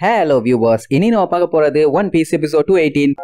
Hello viewers, இனி நம்ம பார்க்க போறது One Piece episode 218.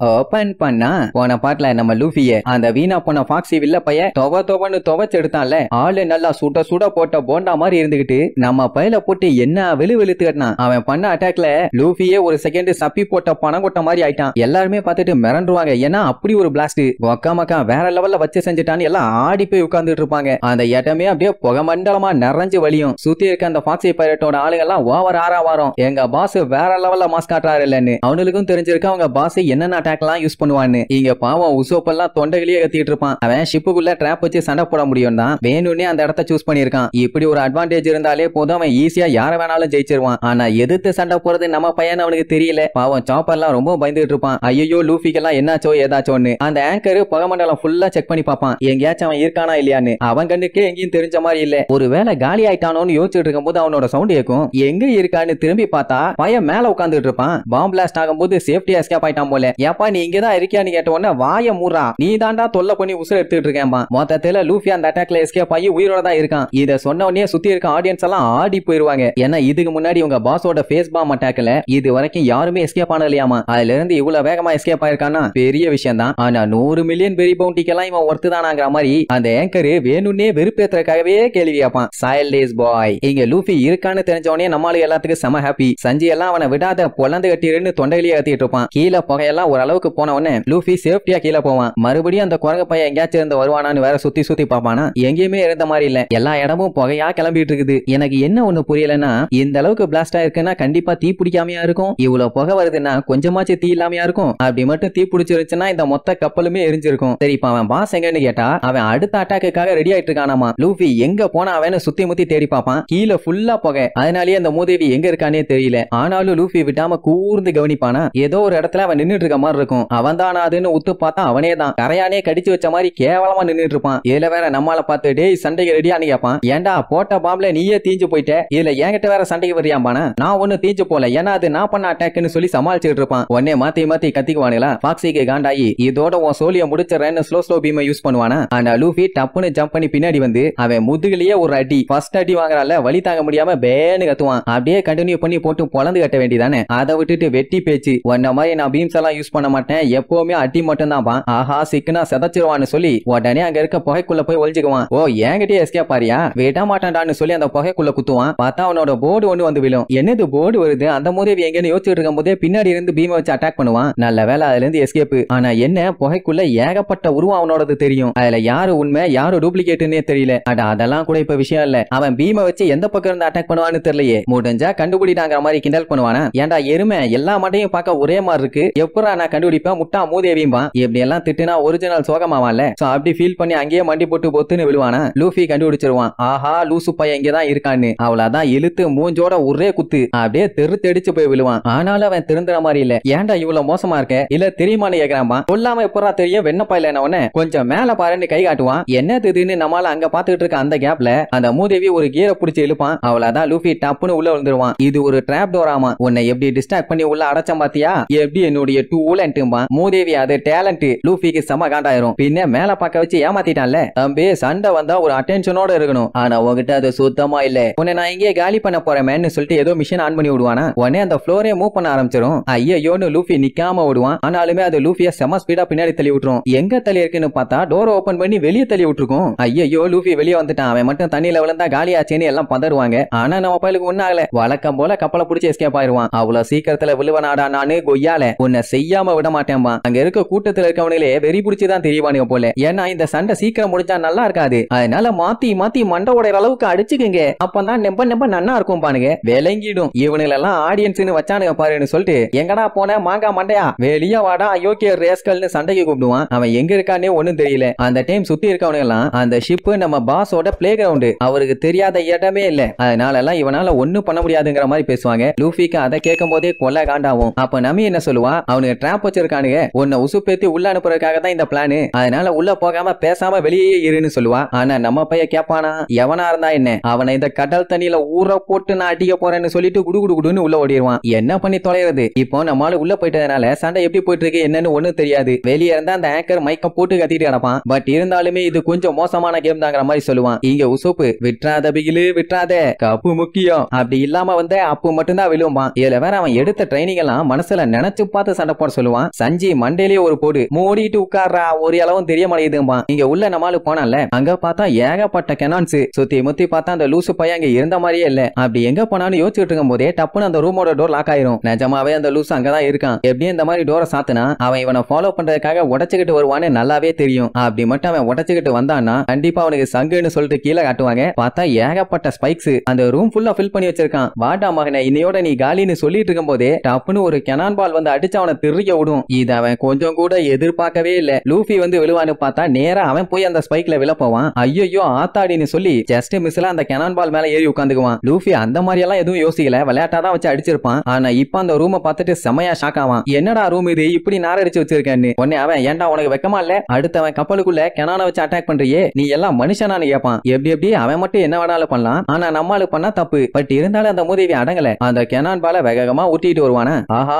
ஓபன் பண்ணா போன பாட்டுல நம்ம லூஃபிய அந்த வீணா போன ஃபாக்ஸி வில்ல பைய தொவன்னு துவைச்செடுத்தான்ல. ஆளு நல்லா சுட சுட போட்ட போண்டா மாதிரி இருந்துகிட்டு நம்ம பையில போட்டு என்ன வெளுத்து கட்டினான். அவன் பண்ண அட்டாக்ல லூஃபியே ஒரு செகண்ட் சப்பி போட்ட பணம் கொட்ட மாதிரி ஆயிட்டான். எல்லாருமே பார்த்துட்டு மிரண்டுருவாங்க. ஏன்னா அப்படி ஒரு பிளாஸ்ட் ஒக்காமக்கா வேற லெவல்ல வச்சு செஞ்சுட்டான்னு எல்லாம் ஆடி போய் உட்கார்ந்துட்டு இருப்பாங்க. அந்த இடமே அப்படியே புகை மண்டலமா நிறைஞ்சு வலியும். சுத்தி இருக்க அந்த ஃபாக்ஸி பைரட்டோட ஆளுங்கெல்லாம் ஓவர் ஆறா வாரம் எங்க பாஸ் வேற லெவல்ல மாஸ் காட்டுறாரு இல்லன்னு அவனுக்கும் தெரிஞ்சிருக்க அவங்க பாஸ் என்னென்ன அட்டாக்லாம் யூஸ் பண்ணுவான்னு. இங்க பாவம் உசோப்பெல்லாம் தொண்டைகளையே கத்திட்டு இருப்பான். அவன் ஷிப்புக்குள்ள ட்ராப் வச்சு சண்டை போட முடியும் தான் வேணும்னே அந்த இடத்த சூஸ் பண்ணிருக்கான். இப்படி ஒரு அட்வான்டேஜ் இருந்தாலே போதும் அவன் ஈஸியா யார வேணாலும் ஜெயிச்சிருவான். ஆனா எதிர்த்து சண்டை போறது நம்ம பையன் அவனுக்கு தெரியல. பாவம் சாப்பர்லாம் ரொம்ப பயந்துட்டு இருப்பான். ஐயோ லூஃபிக்கெல்லாம் என்னாச்சோ ஏதாச்சோன்னு அந்த ஆங்கர் பகமண்டலம் ஃபுல்லா செக் பண்ணி பார்ப்பான். எங்கேயாச்சும் அவன் இருக்கானா இல்லையான்னு. அவன் கண்ணுக்கே எங்கேயும் தெரிஞ்ச மாதிரி இல்ல. ஒருவேளை காலி ஆயிட்டானோன்னு யோசிச்சுட்டு இருக்கும் போது அவனோட சவுண்ட் கேட்கும். எங்க இருக்கான்னு திரும்பி பார்த்தா பையன் மேல உட்கார்ந்துட்டு இருப்பான். பாம் பிளாஸ்ட் ஆகும்போது சேஃப்டியா எஸ்கேப் ஆயிட்டான் போல. ஏப்பா நீ இங்கதான் இருக்கியான்னு கேட்ட உடனே வாய மூறா நீ தாண்டா தொல்லை பண்ணி உசுர எடுத்துட்டு இருக்கேன்பா. மொத்தத்துல லூஃபி அந்த அட்டாக்ல எஸ்கேப் ஆகி உயிரோட தான் இருக்கான். இத சொன்ன உடனே சுத்தி இருக்க ஆடியன்ஸ் எல்லாம் ஆடி போயிருவாங்க. ஏன்னா இதுக்கு முன்னாடி உங்க பாஸோட ஃபேஸ் பாம் அட்டாக்ல இது வரைக்கும் யாருமே எஸ்கேப் ஆனலையாமா. அதுல இருந்து இவ்வளவு வேகமா எஸ்கேப் ஆயிருக்கானா பெரிய விஷயம் தான். ஆனா 100 மில்லியன் பெரி பவுண்டிக்கெல்லாம் இவன் ஒர்த்து தானாங்கிற மாதிரி அந்த ஏங்கர் வேணும்னே வெறுப்பேத்துறதுக்காகவே கேள்வி கேட்பான். சைல்டேஸ் பாய் இங்க லூஃபி இருக்கான்னு தெரிஞ்ச உடனே நம்மளுக்கு எல்லாத்துக்கும் செம ஹாப்பி. சஞ்சி எல்லாம் அவனை விடாத பொலந்து கட்டிருன்னு தொண்டையிலேயே கத்திட்டு இருப்பான். கீழே புகையெல்லாம் ஓரளவுக்கு போன உடனே லூஃபி சேஃப்டியா கீழே போவான். மறுபடியும் அந்த குரங்கு பையன் எங்கேயாச்சும் இருந்து வருவானான்னு வேற சுத்தி பாப்பானா எங்கேயுமே இருந்த மாதிரி இல்ல. எல்லா இடமும் புகையா கிளம்பிட்டு இருக்குது. எனக்கு என்ன ஒண்ணு புரியலன்னா இந்த அளவுக்கு பிளாஸ்ட் ஆயிருக்குன்னா கண்டிப்பா தீ பிடிக்காமையா இருக்கும். இவ்வளவு புகை வருதுன்னா கொஞ்சமாச்சு தீ இல்லாமையா இருக்கும். அப்படி மட்டும் தீ பிடிச்சிருச்சுன்னா இந்த மொத்த கப்பலுமே எரிஞ்சிருக்கும். சரி இப்ப அவன் பாஸ் எங்கன்னு கேட்டா அவன் அடுத்த அட்டாக்குக்காக ரெடி ஆயிட்டு இருக்கானாமா. லூஃபி எங்க போனா அவன் சுத்தி முத்தி தேடி பாப்பான். கீழே ஃபுல்லா புகை. அதனாலேயே அந்த மூதேவி எங்க இருக்கானே தெரியல. ஆனாலும் லூஃபி விட்டாம கூர்ந்து கவனிப்பானா. ஏதோ ஒரு இடத்துல அவன் நின்னுட்டு இருக்க மாதிரி இருக்கும். அவன் தான் அதுன்னு உத்து பார்த்தா அவனே தான் கரையானே கடிச்சு வச்ச மாதிரி கேவலமா நின்னுட்டு இருப்பான். இதுல வேற நம்மால பார்த்து டேய் சண்டைக்கு ரெடியான்னு கேட்பான். ஏண்டா போட்ட பாம்புல நீயே தீஞ்சு போயிட்ட, இதுல என்கிட்ட வேற சண்டைக்கு வரியாம்பானா. நான் ஒண்ணு தீஞ்சு போல ஏன்னா அது நான் பண்ண அட்டாக்னு சொல்லி சமாளிச்சுட்டு இருப்பான். உடனே மாத்தி கத்திக்குவானுங்களா. ஃபாக்ஸிக்கு காண்டாயி இதோட உன் சோலிய முடிச்சிடறேன்னு ஸ்லோ பீமை யூஸ் பண்ணுவானா. ஆனா லூஃபி டப்புன்னு ஜம்ப் பண்ணி பின்னாடி வந்து அவன் முதுகுலயே ஒரு அடி ஃபர்ஸ்ட் அடி வாங்குறால வலி தாங்க முடியாம பேன்னு கத்துவான். அப்படியே கண்டினியூ பண்ணி போட்டு பொலந்து கட்ட வேண்டியதானே. அதை விட்டுட்டு வெட்டி பேச்சு உன்ன மாதிரி நான் பீம்ஸ் எல்லாம் யூஸ் பண்ண மாட்டேன், எப்பவுமே அடி மட்டும் தான். ஆஹா சிக்கனா செதச்சிருவான்னு சொல்லி உடனே அங்க இருக்க புகைக்குள்ள போய் ஒளிஞ்சுக்குவான். ஓ என்கிட்டயே எஸ்கேப் பாரியா விட மாட்டான்டான்னு சொல்லி அந்த புகைக்குள்ள குத்துவான். பார்த்தா அவனோட போர்டு ஒண்ணு வந்து விழும். என்னது போர்டு வருது அந்த மூதேவி எங்கன்னு யோசிச்சுட்டு இருக்கும் போதே பின்னாடி இருந்து பீமை வச்சு அட்டாக் பண்ணுவான். நல்ல வேலை அதுல இருந்து எஸ்கேப். ஆனா என்ன புகைக்குள்ள ஏகப்பட்ட உருவம் அவனோடது தெரியும். அதுல யாரு உண்மை யாரு டூப்ளிகேட்னே தெரியல. அதெல்லாம் கூட இப்ப விஷயம் இல்ல. அவன் பீமை வச்சு எந்த பக்கம் இருந்து அட்டாக் பண்ணுவான்னு தெரியலையே. முடிஞ்சா கண்டுபிடிட்டாங்கிற மாதிரி கிண்டல் பண்ணுவானா. ஏன்டா எருமை எல்லா மாட்டையும் பார்க்க ஒரே மாதிரி இருக்கு, எப்படா நான் கண்டுபிடிப்பேன் முட்டா மூதேவியும்பா. இப்படி எல்லாம் திட்டுனா ஒரிஜினல் சோகமாவான்ல. சோ அப்படி ஃபீல் பண்ணி அங்கேயே மண்டி போட்டு பொத்துன்னு விழுவானா. லூஃபி கண்டுபிடிச்சிருவான். ஆஹா லூசு பையன் இங்கதான் இருக்கான்னு. அவ்வளவுதான் இழுத்து மூஞ்சோட ஒரே குத்து அப்படியே தெறிச்சு போய் விழுவான். ஆனாலும் அவன் திருந்துற மாதிரி இல்ல. ஏன்டா இவ்வளவு மோசமா இருக்க இல்ல தெரியுமான்னு கேக்குறான்பா. சொல்லாம எப்படா தெரியும் வெண்ணப்பாயில என்ன கொஞ்சம் மேல பாருன்னு கை காட்டுவான். என்ன திடீர்னு நம்மால அங்க பாத்துக்கிட்டு இருக்க அந்த கேப்ல அந்த மூதேவி ஒரு கீரை பிடிச்சி இழுப்பான். அவ்வளவுதான் லூஃபி டப்புன்னு உள்ள விழுந்துருவான். இது ஒரு டிராப் டோர் ஆமா. உன்னை எப்படி டிஸ்ட்ராக்ட் பண்ணி உள்ள அடைச்சம் பாத்தியா, எப்படி என்னுடைய டூலன்ட்டும்பா. மூதேவி அது டேலண்ட். லூஃபிக்கு செம காண்டாயிரும். பின்ன மேல பார்க்க வச்சு ஏமாத்திட்டான்ல. தம்பி சண்டை வந்தா ஒரு அட்டென்ஷனோட இருக்கணும். ஆனா உங்ககிட்ட அது சுத்தமா இல்ல. உன்னை நான் இங்கே காலி பண்ண போறேன்னு சொல்லிட்டு ஏதோ மிஷின் ஆன் பண்ணி விடுவானா. உடனே அந்த ஃப்ளோரே மூவ் பண்ண ஆரம்பிச்சிடும். ஐயோன்னு லூஃபி நிக்காம விடுவான். ஆனாலுமே அது லூஃபிய செம ஸ்பீடா பின்னாடி தள்ளி விட்டுரும். எங்க தள்ளி இருக்குன்னு பார்த்தா டோர் ஓபன் பண்ணி வெளியே தள்ளி விட்டுருக்கும். ஐயோ லூஃபி வெளியே வந்துட்டான். அவன் மட்டும் தண்ணியில விழுந்தா காலி ஆச்சுன்னு எல்லாம் பதறுவாங்க. ஆனா நம்ம பயலுக்கு ஒண்ணாகல. வழக்கம் போல கப்பலை பிடிச்சி எஸ்கேப் ஆயிருவான். அவ்வளவு சீக்கிரத்துல விழுவனாடா நானு கொய்யால உன்னை செய்யாம விட மாட்டேன்பா. அங்க இருக்க கூட்டத்துல இருக்கவங்களே வெறி பிடிச்சுதான் தெரியவானுங்க போல. ஏன்னா இந்த சண்டை சீக்கிரம் முடிஞ்சா நல்லா இருக்காது. அதனால மாத்தி மண்டை உடைய அளவுக்கு அடிச்சுக்குங்க. அப்பதான் நெம்ப நன்னா இருக்கும் பானுங்க. விளங்கிடும் இவனுங்களெல்லாம் ஆடியன்ஸ்னு வச்சானுங்க பாருன்னு சொல்லிட்டு எங்கடா போன மாங்கா மண்டையா வெளியே வாடா அயோக்கிய ரேஸ்கல்னு சண்டைக்கு கூப்பிடுவான். அவன் எங்க இருக்கானே ஒண்ணும் தெரியல. அந்த டைம் சுத்தி இருக்கவனுங்க எல்லாம் அந்த ஷிப் நம்ம பாஸோட பிளே கிரவுண்ட் அவருக்கு தெரியாத இடமே இல்ல. அதனால எல்லாம் இவனால ஒண்ணும் பண்ண முடியாதுங்கிற மாதிரி பேசுவாங்க. லூஃபிக்கு அதை கேட்கும் போதே கொல்ல காண்டாவும். அப்ப நமி என்ன சொல்லுவா, அவனுக்கு டிராப் ட்ராப் வச்சிருக்கானுங்க, உன்னை உசுப்பேத்தி உள்ள அனுப்புறதுக்காக தான் இந்த பிளான், அதனால உள்ள போகாம பேசாம வெளியே இருன்னு சொல்லுவா. ஆனா நம்ம பையன் கேப்பானா, எவனா இருந்தா என்ன, அவனை இந்த கடல் தண்ணியில ஊற போட்டு நான் அடிக்க போறேன்னு சொல்லிட்டு குடு குடு குடுன்னு உள்ள ஓடிடுவான். என்ன பண்ணி தொலைறது? இப்போ நம்மளால உள்ள போயிட்டதுனால சண்டை எப்படி போயிட்டு இருக்கு என்னன்னு ஒண்ணும் தெரியாது. வெளியே இருந்தா அந்த ஆங்கர் மைக்க போட்டு கத்திட்டு கிடப்பான். பட் இருந்தாலுமே இது கொஞ்சம் மோசமான கேம் தாங்கிற மாதிரி சொல்லுவான். இங்க உசுப்பு விட்றாத பிகிலு விட்றாத, கப்பு முக்கியம், அப்படி இல்லாம வந்து அப்பு மட்டும்தான் விழுவான். இதுல வேற அவன் எடுத்த ட்ரைனிங் எல்லாம் மனசுல நினைச்சு பார்த்து சண்டை போட சொல்லுவான். சஞ்சி மண்டையிலேயே ஒரு போடு, மூடிட்டு உட்கார்றா, ஒரு அளவும் தெரிய மாட்டேங்குதும்பா. இங்க உள்ள நம்மால போனால அங்க பார்த்தா ஏகப்பட்ட கெனான்ஸ், சுத்தி முத்தி பார்த்தா அந்த லூசு பையன் அங்க இருந்த மாதிரியே இல்ல. அப்படி எங்க போனாலும் யோசிச்சுட்டு இருக்கும் போதே டப்புன்னு அந்த ரூமோட டோர் லாக் ஆயிரும். நிஜமாவே அந்த லூசு அங்கதான் இருக்கான். எப்படியும் இந்த மாதிரி டோரை சாத்துனா அவன் இவனை ஃபாலோ பண்றதுக்காக உடச்சுக்கிட்டு வருவான்னு நல்லாவே தெரியும். அப்படி மட்டும் அவன் உடச்சுக்கிட்டு வந்தான்னா கண்டிப்பா அவனுக்கு சங்குன்னு சொல்லிட்டு கீழே காட்டுவாங்க. பார்த்தா ஏகப்பட்ட ஸ்பைக்ஸ் அந்த ரூம் ஃபுல்லா ஃபில் பண்ணி வச்சிருக்கான். வாடா மகனே, இன்னையோட நீ காலின்னு சொல்லிட்டு இருக்கும் போதே டப்புன்னு ஒரு கெனான் பால் வந்து அடிச்சு அவனை திருக்க விடும். இது அவன் கொஞ்சம் கூட எதிர்பார்க்கவே இல்ல. லூஃபி வந்து விழுவான்னு பார்த்தா நேரா அவன் போய் அந்த ஸ்பைக்ல விழ போவான். ஐயோ ஆத்தாடின்னு சொல்லி ஜஸ்ட் மிஸ்ல அந்த கெனான் பால் மேல ஏறி உட்காந்துக்குவான். லூஃபி அந்த மாதிரி எல்லாம் எதுவும் யோசிக்கல, விளையாட்டாதான் வச்சு அடிச்சிருப்பான். ஆனா இப்ப அந்த ரூமை பார்த்துட்டு செமையா ஷாக் ஆவான். என்னடா ரூம் இது இப்படி நாரடிச்சு வச்சிருக்கேன்னு. உடனே அவன் ஏன்டா உனக்கு வெக்கமா இல்ல, அடுத்தவன் கப்பலுக்குள்ள கெனானை வச்சு அட்டாக் பண்றியே, நீ எல்லாம் மனுஷனான்னு கேட்பான். எப்படி அவன் மட்டும் என்ன வேணாலும் பண்ணலாம், ஆனா நம்மளுக்கு பண்ணா தப்பு. பட் இருந்தாலும் அந்த மூதேவி அடங்கல. அந்த கெனான் பால வேகமா ஊட்டிட்டு வருவானா. ஆஹா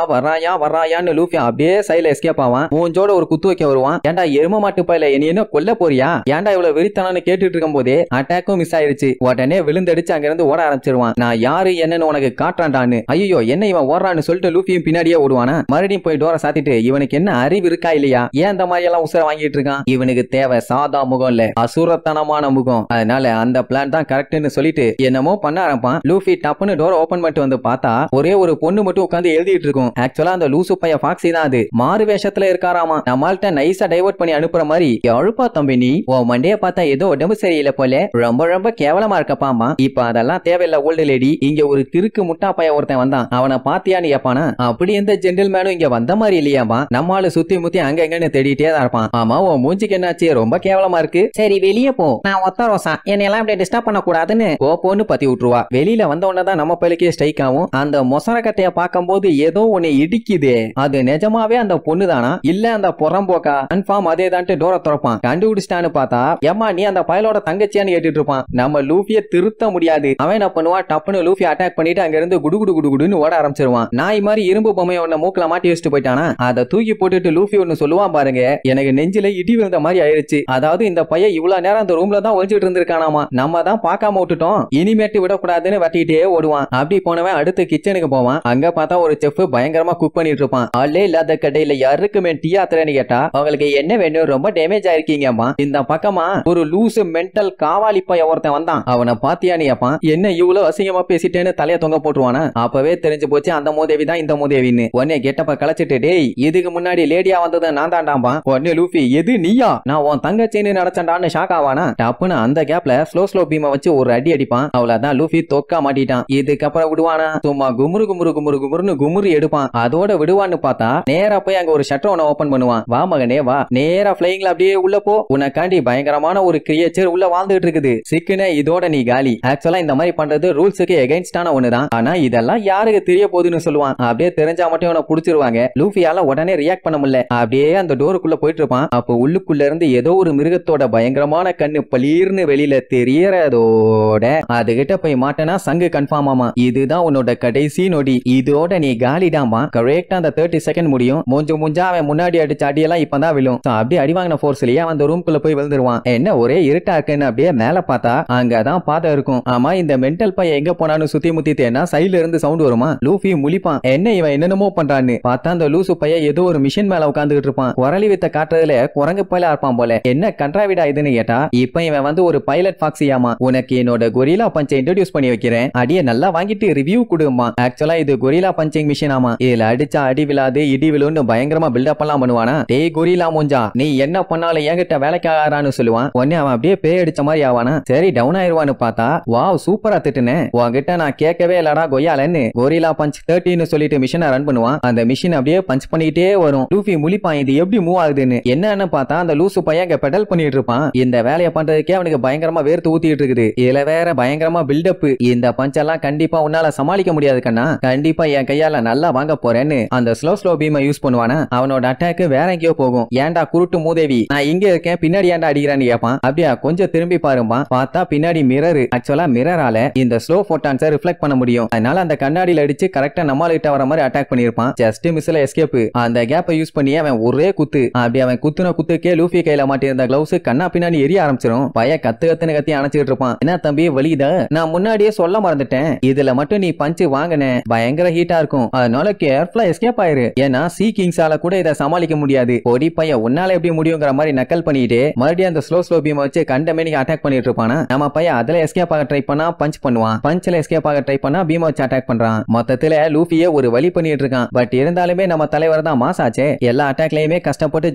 வர்றாயான்னு லூஃபி அப்படியே சைல எஸ்கேப் ஆவான். மூஞ்சோட ஒரு குத்து வைக்க வருவான். ஏன்டா எரும மாட்டு பையில நீ என்ன கொல்ல போறியா, ஏன்டா இவ்வளவு வெறித்தனான்னு கேட்டுட்டு இருக்கும் போதே அட்டாக்கும் மிஸ் ஆயிருச்சு. உடனே விழுந்தடிச்சு அங்க இருந்து ஓட ஆரம்பிச்சிருவான். நான் யாரு என்னன்னு உனக்கு காட்டுறான்டான்னு. ஐயோ என்ன இவன் ஓடுறான்னு சொல்லிட்டு லூஃபியும் பின்னாடியே ஓடுவானா. மறுபடியும் போய் டோரை சாத்திட்டு இவனுக்கு என்ன அறிவு இருக்கா இல்லையா, ஏன் இந்த மாதிரி எல்லாம் உசுர வாங்கிட்டு இருக்கான், இவனுக்கு தேவை சாதா முகம் இல்ல அசுரத்தனமான முகம், அதனால அந்த பிளான் தான் கரெக்ட்னு சொல்லிட்டு என்னமோ பண்ண ஆரம்பிப்பான். லூஃபி டப்புன்னு டோரை ஓபன் பண்ணிட்டு வந்து பார்த்தா ஒரே ஒரு பொண்ணு மட்டும் உட்கார்ந்து எழுதிட்டு இருக்கும். ஆக்சுவலா அந்த லூசு பைய ஃபாக்ஸி தான் அது. மாறு வேஷத்துல இருக்காராமா. நம்மள்ட்ட நைஸா டைவர்ட் பண்ணி அனுப்புற மாதிரி. எழுப்பா தம்பி நீ, உன் மண்டைய பார்த்தா ஏதோ உடம்பு சரியில்லை போல, ரொம்ப கேவலமா இருக்கப்பா. இப்ப அதெல்லாம் தேவையில்ல ஓல்டு லேடி. இங்க ஒரு திருக்கு முட்டா பைய ஒருத்தன் வந்தான், அவனை பாத்தியான்னு கேப்பானா. அப்படி எந்த ஜென்டில்மேனும் இங்க வந்த மாதிரி இல்லையாமா. நம்மால சுத்தி முத்தி அங்க எங்கன்னு தேடிட்டே தான் இருப்பான். ஆமா உன் மூஞ்சிக்கு என்னாச்சு, ரொம்ப கேவலமா இருக்கு, சரி வெளியே போ, நான் ஒத்த ரோசா, என்னெல்லாம் இப்படி டிஸ்டர்ப் பண்ண கூடாதுன்னு போன்னு பத்தி விட்டுருவா. வெளியில வந்த உடனேதான் நம்ம பையலுக்கே ஸ்ட்ரைக் ஆகும். அந்த மொசர கட்டைய பார்க்கும் போது ஏதோ உன்னை இடிக்குது, அது நிஜமாவே அந்த பொண்ணு தானா இல்ல அந்த புறம்போக்கா, கன்ஃபார்ம் அதே தான். டோரை திறப்பான். கண்டுபிடிச்சிட்டான்னு பார்த்தா ஏமா நீ அந்த பயலோட தங்கச்சியான்னு கேட்டுட்டு இருப்பான். நம்ம லூஃபியை திருத்த முடியாது. அவன் என்ன பண்ணுவான், டப்புன்னு லூஃபி அட்டாக் பண்ணிட்டு அங்க இருந்து குடுகுடுன்னு ஓட ஆரம்பிச்சிருவான். நாய் மாதிரி இரும்பு பொம்மையை ஒன்ன மூக்கல மாட்டி வச்சுட்டு போயிட்டானா, அதை தூக்கி போட்டுட்டு லூஃபி ஒன்னு சொல்லுவான் பாருங்க, எனக்கு நெஞ்சில இடி விழுந்த மாதிரி ஆயிருச்சு. அதாவது இந்த பையன் இவ்வளவு நேரம் அந்த ரூம்ல தான் ஒழிச்சிட்டு இருந்திருக்கானாமா, நம்ம தான் பார்க்காம விட்டுட்டோம், இனிமேட்டு விடக்கூடாதுன்னு வட்டிட்டே ஓடுவான். அப்படி போனவன் அடுத்து கிச்சனுக்கு போவான். அங்க பார்த்தா ஒரு செஃப் பயங்கரமா குக் பண்ணிட்டு இருப்பான். ஆளே இல்லாத கடையில யாருக்குமே டீ ஆத்துறேன்னு கேட்டா அவங்களுக்கு என்ன வேணும், ரொம்ப டேமேஜ் ஆயிருக்கீங்கம்மா. இந்த பக்கமா ஒரு லூசு மென்டல் காவாலி பைய ஒருத்தன் வந்தான், அவனை பாத்தியான்னு கேப்பான். என்ன இவ்வளவு அசிங்கமா பேசிட்டேன்னு தலைய தொங்க போட்டுவானா. அப்பவே தெரிஞ்சு போச்சு அந்த மூதேவி தான் இந்த மூதேவின்னு. உடனே கெட்டப்ப கலைச்சிட்டு டேய் இதுக்கு முன்னாடி லேடியா வந்தது நான் தாண்டாம்பா. உடனே லூஃபி எது நீயா, நான் உன் தங்கச்சின்னு நினைச்சேன்டான்னு ஷாக் ஆவானா. டப்புன்னு அந்த கேப்ல ஸ்லோ பீமை வச்சு ஒரு அடி அடிப்பான். அவ்வளவுதான் லூஃபி தொக்கா மாட்டிட்டான். இதுக்கப்புறம் விடுவானா, சும்மா குமுறுன்னு குமுறு எடுப்பான். அதோட விடுவான்னு பார்த்தா நேரா போய் அங்க ஒரு ஷட்டர் ஒன்னு ஓபன் பண்ணுவான். வா மகனே வா, நேரா பிளைங்ல அப்படியே உள்ள போ, உனக்காண்டி பயங்கரமான ஒரு கிரியேச்சர் உள்ள வாழ்ந்துட்டு இருக்குது, சிக்குனே இதோட நீ காலி. ஆக்சுவலா இந்த மாதிரி பண்றது ரூல்ஸுக்கு எகைன்ஸ்டான ஒண்ணுதான், ஆனா இதெல்லாம் யாருக்கு தெரிய போகுதுன்னு சொல்லுவான். அப்படியே தெரிஞ்சா மட்டும் அவனை புடிச்சிருவாங்க. லூஃபியால உடனே ரியாக்ட் பண்ண முடியல. அப்படியே அந்த டோருக்குள்ள போயிட்டு இருப்பான். அப்போ உள்ளுக்குள்ள இருந்து ஏதோ ஒரு மிருகத்தோட பயங்கரமான கண்ணு பளீர்னு வெளியில தெரியறதோட அதுகிட்ட போய் மாட்டனா சங்கு கன்ஃபார்ம் ஆமா. இதுதான் உன்னோட கடைசி நொடி, இதோட நீ காலிடாமா. கரெக்டா அந்த 30 செகண்ட் முடியும். மூஞ்சா அவன் முன்னாடி அடிச்ச அடியெல்லாம் இப்பதான் விழும். அப்படியே அடி வாங்கின போர்ஸ்லயே அவன் அந்த ரூம்குள்ள போய் விழுந்துருவான். என்ன ஒரே இருட்டா இருக்குன்னு அப்படியே மேல பார்த்தா அங்கதான் பாதை இருக்கும். ஆமா இந்த மென்டல் பையன் எங்க போனான்னு சுத்தி முத்தி தேனா சைடுல இருந்து சவுண்ட் வருமா. லூஃபி முழிப்பான், என்ன இவன் என்னென்னமோ பண்றான்னு பார்த்தா அந்த லூசு பையன் ஏதோ ஒரு மிஷின் மேல உட்காந்துட்டு இருப்பான். குரலி வித்த காட்டுறதுல குரங்கு பையலா இருப்பான் போல. என்ன கன்றாவிடா இதுன்னு கேட்டா இப்ப இவன் வந்து ஒரு பைலட் ஃபாக்ஸியாமா. உனக்கு என்னோட கொரில்லா பஞ்சை இன்ட்ரோடியூஸ் பண்ணி வைக்கிறேன், அடியே நல்லா வாங்கிட்டு ரிவ்யூ கொடுமா. ஆக்சுவலா இது கொரில்லா பஞ்சிங் மிஷின் ஆமா. இதுல அடிச்சா அடி விழாது இடி விழுன்னு பயங்கரமா பில்டப் எல்லாம் பண்ணுவானா. டேய் கொரில்லா மூஞ்சா நீ என்ன பண்ணாலும் என்கிட்ட வேலைக்காரான்னு சொல்லுவான். உடனே அவன் அப்படியே பேய் அடிச்ச மாதிரி ஆவானா. சரி டவுன் ஆயிருவான்னு பார்த்தா வாவ் சூப்பரா திட்டுனேன், உன்கிட்ட நான் கேட்கவே இல்லடா கொய்யாலன்னு கொரில்லா பஞ்ச் 30 சொல்லிட்டு மிஷினை ரன் பண்ணுவான். அந்த மிஷின் அப்படியே பஞ்ச் பண்ணிட்டே வரும். லூஃபி முழிப்பான், இது எப்படி மூவ் ஆகுதுன்னு. என்னன்னு பார்த்தா அந்த லூசு பையன் அங்க பெடல் பண்ணிட்டு இருப்பான். இந்த வேலையை பண்றதுக்கே அவனுக்கு பயங்கரமா வேர்த்து ஊத்திட்டு இருக்குது. இதுல வேற பயங்கரமா பில்டப். இந்த பஞ்ச் எல்லாம் கண்டிப்பா உன்னால சமாளிக்க முடியாது கண்ணா, கண்டிப்பா என் கையால நல்லா வாங்க போறேன்னு அந்த ஸ்லோ பீமை யூஸ் பண்ணுவானா அவனோட அட்டாக் வேற எங்கேயோ போகும். ஏன்டா குருட்டு மூதேவி, நான் இங்க இருக்கேன் பின்னாடி ஏன்டா அடிக்கிறான்னு கேட்பான். அப்படியா கொஞ்சம் திரும்பி பாருப்பா. பார்த்தா பின்னாடி மிரர். ஆக்சுவலா மிரரால இந்த ஸ்லோ போட்டான்ஸை ரிஃப்ளெக்ட் பண்ண முடியும். அதனால அந்த கண்ணாடியில அடிச்சு கரெக்டா நம்மால கிட்ட வர மாதிரி அட்டாக் பண்ணிருப்பான். ஜஸ்ட் மிஸ்ல எஸ்கேப். அந்த கேப்பை யூஸ் பண்ணி அவன் ஒரே குத்து. அப்படி அவன் குத்துன குத்துக்கே லூஃபி கையில மாட்டிருந்த கிளவுஸ் கண்ணா பின்னாடி எரிய ஆரம்பிச்சிடும். பைய கத்துன்னு கத்தி அணைச்சிட்டு இருப்பான். என்ன தம்பி வலிதா? நான் முன்னாடியே சொல்ல மறந்துட்டேன், இதுல மட்டும் நீ பஞ்சு வாங்கின பயங்கர ஹீட்டா இருக்கும், அதனால கேர்ஃபுல்லா எஸ்கேப் ஆயிரு. ஏன்னா சி கிங்ஸால கூட இதை சமாளிக்க முடியாது. பொடி பையன் உன்னால எப்படி முடியுங்கிற மாதிரி நக்கல் பண்ணிட்டு மறுபடியும் அந்த ஸ்லோ பீம் வச்சு கண்டமேனிக்கு அட்டாக் பண்ணிட்டு இருப்பானா. நம்ம பையன் அதுல எஸ்கேப் ஆக ட்ரை பண்ணா பஞ்ச் பண்ணுவான், பஞ்ச்ல எஸ்கேப் ஆக ட்ரை பண்ணா பீம் வச்சு அட்டாக் பண்றான். மொத்தத்துல லூஃபியே ஒரு வழி பண்ணிட்டு இருக்கான். பட் இருந்தாலுமே நம்ம தலைவர் தான் மாஸ் ஆச்சே. எல்லா அட்டாக்லயுமே கஷ்டப்பட்டு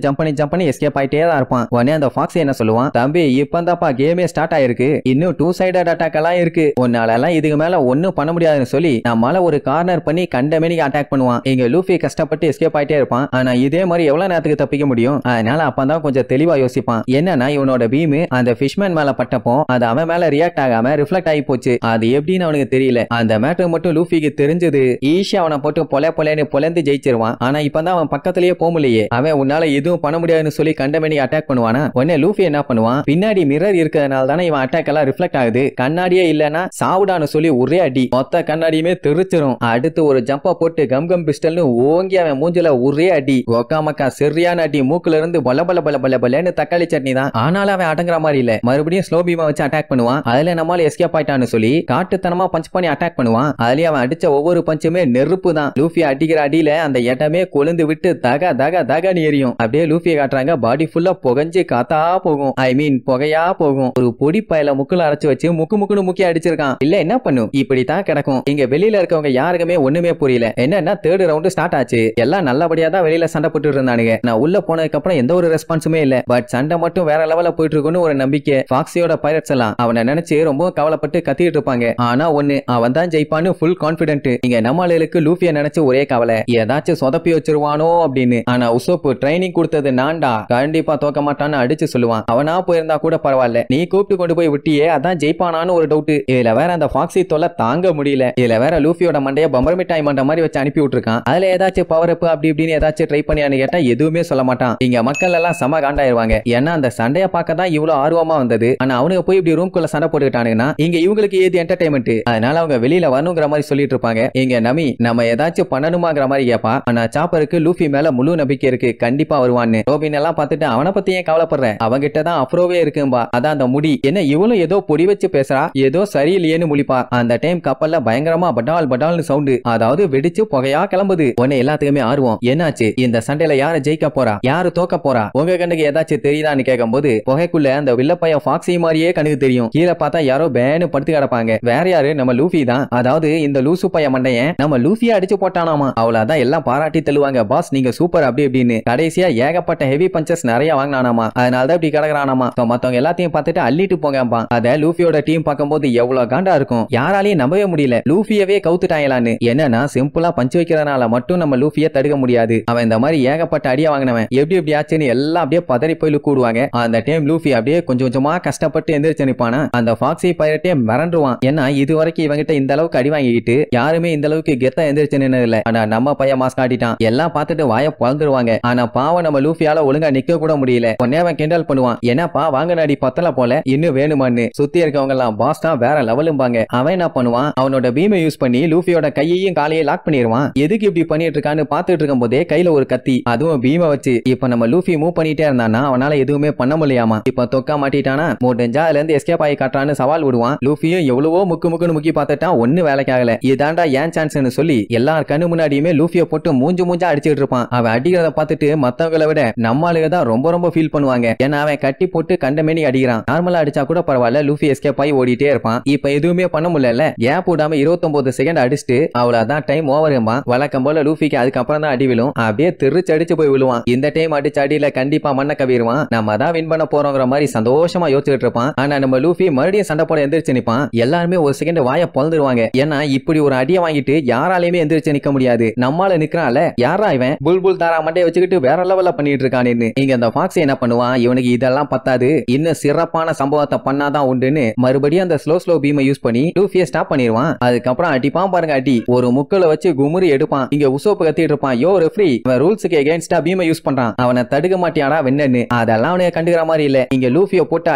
ஜம்ப் பண்ணி எஸ்கேப் ஆயிட்டே தான் இருப்பான். உடனே அந்த ஃபாக்ஸ் என்ன சொல்லுவான், தம்பி இப்பந்தாப்பா கேமே ஸ்டார்ட் ஆயிருக்கு, இன்னும் 2 சைடட் அட்டாக் எல்லாம் இருக்கு, உன்னால எல்லாம் இதுக்கு மேல ஒண்ணும் பண்ண முடியாதுன்னு சொல்லி நம்மால ஒரு கார்னர் பண்ணி கண்டமேனிக்கு அட்டாக் பண்ணுவான். இங்க லூஃபி கஷ்டப்பட்டு எஸ்கேப் ஆயிட்டே இருப்பான். ஆனா இதே மாதிரி எவ்வளவு நேரத்துக்கு தப்பிக்க முடியும்? அதனால அப்பதான் கொஞ்சம் தெளிவா யோசிப்பான். என்னன்னா இவனோட பீம் அந்த ஃபிஷ்மேன் மேல பட்டப்போ அது அவன் மேல ரியாக்ட் ஆகாம ரிஃப்ளெக்ட் ஆகி போச்சு. அது எப்படின்னு அவனுக்கு தெரியல. அந்த மேட்டர் மட்டும் லூஃபிக்கு தெரிஞ்சது. ஈஸியா அவனை போட்டு பொலைன்னு பொலந்து ஜெயிச்சிருவான். ஆனா இப்பதான் அவன் பக்கத்திலேயே போக முடியலையே. அவன் உன்னால எதுவும் பண்ண முடியாதுன்னு சொல்லி கண்டமேனி அட்டாக் பண்ணுவானா. உடனே லூஃபி என்ன பண்ணுவான், பின்னாடி மிரர் இருக்கிறதுனால தானே இவன் அட்டாக் எல்லாம் ரிஃப்ளெக்ட் ஆகுது, கண்ணாடியே இல்லனா சாவுடான்னு சொல்லி ஒரே அடி மொத்த கண்ணாடியுமே தெரிச்சிரும். அடுத்து ஒரு ஜம்ப போட்டு கம் பிஸ்டல்னு ஓங்கி அவன் மூஞ்சில ஒரே அடி. ஒக்காமக்கா சரியான அடி. மூக்குல இருந்து பல தக்காளி சட்னி தான். ஆனாலும் அவன் அடங்குற மாதிரி இல்ல. மறுபடியும் ஸ்லோ பீமா வச்சு அட்டாக் பண்ணுவான். அதுல நம்மால எஸ்கேப் ஆயிட்டான்னு சொல்லி காட்டுத்தனமா பஞ்ச் பண்ணி அட்டாக் பண்ணுவான். அதுலயே அவன் அடிச்ச ஒவ்வொரு பஞ்சுமே நெருப்பு தான். லூஃபி அடிக்கிற அடியில அந்த இடமே கொழுந்து விட்டு தக எரியும். அப்படியே லூஃபியை காட்டுறாங்க, பாடி ஃபுல்லா புகஞ்சு காத்தா போகும். ஐ மீன் புகையா போகும். ஒரு பொடி பயல முக்குல அரைச்சு வச்சு முக்குன்னு முக்கி அடிச்சிருக்கான். இல்ல என்ன பண்ணும், இப்படித்தான் கிடக்கும். இங்க வெளியில இருக்கவங்க யாருக்குமே ஒண்ணுமே புரியல. என்னன்னா தேர்ட் ரவுண்ட் ஸ்டார்ட் ஆச்சு. எல்லாம் நல்லபடியா தான் வெளியில சண்டை போட்டு இருந்தானுங்க. நான் உள்ள போனதுக்கு அப்புறம் எந்த ஒரு ரெஸ்பான்ஸுமே இல்ல. பட் சண்டை மட்டும் வேற லெவல்ல போயிட்டு இருக்குன்னு ஒரு நம்பிக்கை. ஃபாக்ஸியோட பைரட்ஸ் எல்லாம் அவனை நினைச்சு ரொம்ப கவலைப்பட்டு கத்திட்டு இருப்பாங்க. ஆனா ஒண்ணு, அவன் தான் ஜெயிப்பான்னு ஃபுல் கான்பிடென்ட். இங்க நம்மளுக்கு லூஃபியை நினைச்சு ஒரே கவலை, ஏதாச்சும் சொதப்பி வச்சிருவானோ அப்படின்னு. ஆனா உசோப்பு ட்ரைனிங் கொடுத்தது நான்டா, கண்டிப்பா தோக்க மாட்டான்னு அடிச்சு சொல்லுவான். அவனா போயிருந்தா கூட பரவாயில்ல, நீ கூப்பிட்டு கொண்டு போய் விட்டியே அதான் ஜெயிப்பானான்னு ஒரு டவுட். இதுல வேற அந்த ஃபாக்ஸி தொல்லை தாங்க முடியல. இதுல வேற லூஃபியோட மண்டைய பம்பர் மிட்டாய் மண்ட மாதிரி வச்சு அனுப்பி விட்டுருக்கான். அதுல ஏதாச்சும் பவர் அப் அப்படி இப்படின்னு ஏதாச்சும் ட்ரை பண்ணியான்னு கேட்டா எதுவுமே சொல்ல மாட்டான். இங்க மக்கள் எல்லாம் சம காண்டாயிருவாங்க. ஏன்னா அந்த சண்டையை பார்க்க தான் இவ்வளவு ஆர்வமா வந்தது. ஆனா அவனுக்கு போய் இப்படி ரூம்குள்ள சண்டை போட்டுக்கிட்டானுங்கன்னா இங்க இவங்களுக்கு ஏது என்டர்டைன்மெண்ட். அதனால அவங்க வெளியில வரணுங்கிற மாதிரி சொல்லிட்டு இருப்பாங்க. இங்க நமி நம்ம ஏதாச்சும் பண்ணணுமாங்கிற மாதிரி கேப்பா. ஆனா சாப்பருக்கு லூஃபி மேல முழு நம்பிக்கை இருக்கு, கண்டிப்பா வருவான்னு. ரோபின் எல்லாம் பார்த்துட்டு அவனை பத்தி ஏன் கவலைப்படுற, அவங்கிட்ட தான் அப்ரோவே இருக்கும்பா. அதான் அந்த முடி என்ன இவளும் ஏதோ பொடி வச்சு பேசுறா, ஏதோ சரியில்லையேன்னு முழிப்பா. அந்த டைம் கப்பல்ல பயங்கரமா படால்னு சவுண்டு, அதாவது வெடிச்சு புகையா கிளம்புது. உடனே எல்லாத்துக்குமே ஆர்வம், என்னாச்சு இந்த சண்டையில யாரு ஜெயிக்க போறா, யாரு தோக்க போறா, உங்க கண்ணுக்கு ஏதாச்சும் தெரியுதான்னு கேட்கும் போது புகைக்குள்ள அந்த வில்லப்பைய ஃபாக்ஸி மாதிரியே கண்ணுக்கு தெரியும். கீழே பார்த்தா யாரோ பேனு படுத்து கிடப்பாங்க. வேற யாரு, நம்ம லூஃபி தான். அதாவது இந்த லூசு பைய மண்டையன் நம்ம லூஃபியா அடிச்சு போட்டானாமா. அவ்வளவுதான் எல்லாம் பாராட்டி தள்ளுவாங்க, பாஸ் நீங்க சூப்பர் அப்படி இப்படின்னு. கடைசியா ஏகப்பட்ட ஹெவி பஞ்சஸ் நிறைய வாங்கினானாமா. அதனாலதான் இப்படி கிடக்குறானாமா. மத்தவங்க எல்லாத்தையும் பார்த்துட்டு அள்ளிட்டு போங்கப்பா. அத லூஃபியோட டீம் பார்க்கும்போது எவ்வளவு காண்டா இருக்கும், யாராலையும் நம்பவே முடியல. லூஃபியவே கவுத்துட்டாங்களான்னு. என்னன்னா சிம்பிளா பஞ்சு வைக்கிறதுனால மட்டும் நம்ம லூஃபியை தடுக்க முடியாது. அவன் இந்த மாதிரி ஏகப்பட்ட அடியா வாங்கினவன் எப்படி ஆச்சுன்னு எல்லாம் அப்படியே பதறி போய் கூடுவாங்க. அந்த டைம் லூஃபி அப்படியே கொஞ்சமா கஷ்டப்பட்டு எந்திரிச்சு நிப்பானா. அந்த ஃபாக்ஸி பைரட்டே மிரண்டுவான். ஏன்னா இது வரைக்கும் இவங்கிட்ட இந்த அளவுக்கு அடி வாங்கிட்டு யாருமே இந்த அளவுக்கு கெத்தா எந்திரிச்சு நின்னது இல்ல. ஆனா நம்ம பையன் மாஸ்க் காட்டிட்டான். எல்லாம் பார்த்துட்டு வாய பொழந்துருவாங்க. ஆனா பாவம் நம்ம லூஃபியால ஒழுங்கா நிக்க கூட முடியல. உடனே அவன் கிண்டல் பண்ணுவான், என்னப்பா வாங்க அடி பத்தல போல இன்னும் வேணுமான்னு. சுத்தி இருக்கவங்க எல்லாம் பாஸ் தான் வேற லெவலும்பாங்க. அவன் என்ன பண்ணுவான், அவனோட பீமை யூஸ் பண்ணி லூஃபியோட கையையும் காலையும் லாக் பண்ணிடுவான். எதுக்கு இப்படி பண்ணிட்டு இருக்கான்னு பார்த்துட்டு இருக்கும் போதே கையில ஒரு கத்தி, அதுவும் பீமை வச்சு. இப்ப நம்ம லூஃபி மூவ் பண்ணிட்டே இருந்தானா அவனால எதுவுமே பண்ண முடியாமா. இப்ப தொக்கா மாட்டிட்டானா, முடிஞ்சா அதுல இருந்து எஸ்கேப் ஆகி காட்டுறான்னு சவால் விடுவான். லூஃபியும் எவ்வளவோ முக்குன்னு முக்கி பார்த்துட்டான், ஒண்ணு வேலைக்காகல. இதாண்டா ஏன் சான்ஸ்னு சொல்லி எல்லார் கண்ணு முன்னாடியுமே லூஃபியை போட்டு மூஞ்சா அடிச்சிட்டு இருப்பான். அவன் அடிக்கிறத பார்த்துட்டு மத்தவங்களை விட நம்மளுக்கு தான் ரொம்ப ஃபீல் பண்ணுவாங்க. ஏன்னா அவன் கட்டி போட்டு கண்டமேனி அடிக்கிறான். நார்மலா அடிச்சா கூட பரவாயில்ல, லூஃபி எஸ்கேப் ஆகி ஓடிட்டே இருப்பான். இப்ப எதுவுமே பண்ண முடியல. கேப் விடாம 29 செகண்ட் அடிச்சுட்டு அவ்வளவுதான் டைம் ஓவருமா. வழக்கம் போல லூஃபிக்கு அதுக்கப்புறம் தான் அடி விழும். அப்படியே திருச்சு அடிச்சு போய் விழுவான். இந்த டைம் அடிச்ச அடியில கண்டிப்பா மண்ண கவிடுவான். நம்ம தான் வின் பண்ண போறோங்கிற மாதிரி சந்தோஷமா யோசிச்சுட்டு இருப்பான். ஆனா நம்ம லூஃபி மறுபடியும் சண்டை போட எந்திரிச்சு நிப்பான். எல்லாருமே ஒரு செகண்ட் வாய பொழந்துருவாங்க. ஏன்னா இப்படி ஒரு அடியை வாங்கிட்டு யாராலையுமே எந்திரிச்சு நிக்க முடியாது. நம்மால நிக்கிறான்ல, யாரா இவன் புல்புல் தாரா மண்டையை வச்சுக்கிட்டு வேற லெவல்ல பண்ணிட்டு இருக்கான்னு. இங்க அந்த ஃபாக்ஸ் என்ன பண்ணுவான், இவனுக்கு இதெல்லாம் பத்தாது, இன்னும் சிறப்பான சம்பவத்தை பண்ணாதான் உண்டுன்னு மறுபடியும் அந்த ஸ்லோ பீமை யூஸ் பண்ணி லூஃபியை ஸ்டாப் பண்ணிடுவான். அதுக்கப்புறம் அடிப்பான் பாருங்க, அடி ஒரு முக்கல வச்சு குமுறி எடுப்பான். இங்க உசோப்பு கத்திட்டு இருப்பான். இருப்பான், யோ ரெஃப்ரி அவன் ரூல்ஸுக்கு எகென்ஸ்டா பீமை யூஸ் பண்றான், அவனை தடுக்க மாட்டியாடா வெண்ணு. அதெல்லாம் அவனுக்கு கண்டுக்கிற மாதிரி இல்ல. இங்க லூஃபியை போட்டு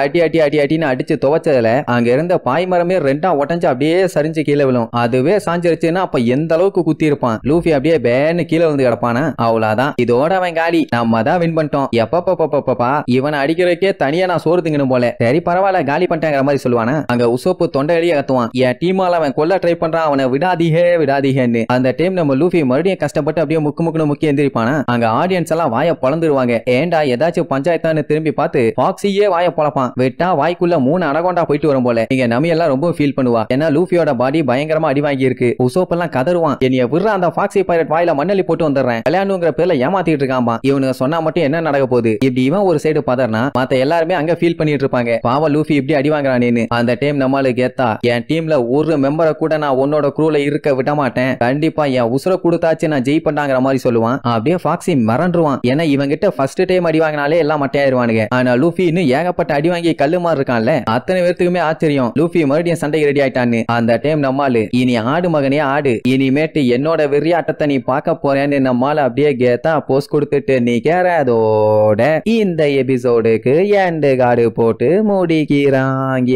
அடின்னு அடிச்சு துவைச்சதுல அங்க இருந்த பாய்மரமே ரெண்டா உடஞ்சு அப்படியே சரிஞ்சு கீழே விழும். அதுவே சாஞ்சிருச்சுன்னா அப்ப எந்த அளவுக்கு குத்தி இருப்பான். லூஃபி அப்படியே பேன்னு கீழே வந்து கிடப்பானா. அவ்வளவுதான், இதோட அவன் காலி. நம்ம தான் வின் பண்ணிட்டோம். எப்பப்பா இவனை அடிக்கிறதுக்கே தனியா நான் சோறு திங்கணும் போல. சரி பரவாயில்ல, காலி பண்ணிட்டேங்கிற மாதிரி சொல்லுவானா. அங்க உசோப்பு தொண்டை வெளியே கத்துவான், என் டீமால அவன் கொல்ல ட்ரை பண்றான், அவனை விடாதீங்கன்னு. அந்த டைம் நம்ம லூஃபி மறுபடியும் கஷ்டப்பட்டு அப்படியே முக்கி எந்திரிப்பானா. அங்க ஆடியன்ஸ் எல்லாம் வாய பொளந்துருவாங்க. ஏண்டா ஏதாச்சும் பஞ்சாயத்தான்னு திரும்பி பார்த்து பாக்ஸியே வாய பொளப்பான். வெட்டா வாய்க்குள்ள 3 அனகொண்டா போயிட்டு வரும் போல. இங்க நமி எல்லாம் ரொம்ப ஃபீல் பண்ணுவா. ஏன்னா லூஃபியோட பாடி பயங்கரமா அடி வாங்கி இருக்கு. உசோப் எல்லாம் கதறுவான், என்னைய விடுற அந்த பாக்ஸி பைரட் வாயில மண்ணலி போட்டு வந்துடுறேன், விளையாண்டுங்கிற பேர்ல ஏமாத்திட்டு இருக்காமா. இவனுங்க சொன்னா மட்டும் என்ன நடக்க போகுது. இப்படி இவன் ஒரு சைடு பதறனா மத்த எல்லாருமே அங்க ஃபீல் பண்ணிட்டு இருப்பாங்க, பாவம் லூஃபி இப்படி அடி வாங்குறானேன்னு. அந்த டைம் நம்மளுக்கு ஏத்தா, என் டீம்ல ஒரு மெம்பரை கூட நான் உன்னோட க்ரூல இருக்க விட மாட்டேன், கண்டிப்பா என் உசுர கொடுத்தாச்சு நான் ஜெயிப்பண்டாங்கிற மாதிரி சொல்லுவான். அப்படியே பாக்ஸி மறந்துருவான். ஏன்னா இவன் கிட்ட ஃபர்ஸ்ட் டைம் அடி வாங்கினாலே எல்லாம் மட்டையாயிருவானுங்க. ஆனா லூஃபி இன்னும் ஏகப்பட்ட அடி வாங்கி கல்லு மாதிரி இருக்கான்ல. அத்தனை பேருக்குமே ஆச்சரியம், லூஃபி மறுபடியும் சண்டைக்கு ரெடி ஆயிட்டான்னு. அந்த டைம் நம்மாலு, இனி ஆடு மகனே ஆடு, இனிமேட்டு என்னோட வெறியாட்டத்தை நீ பார்க்க போறேன்னு நம்மால அப்படியே கேத்தா போஸ்ட் கொடுத்துட்டு நிக்கிறதோட இந்த எபிசோடுக்கு எண்டு கார்டு போட்டு முடிக்கிறாங்க.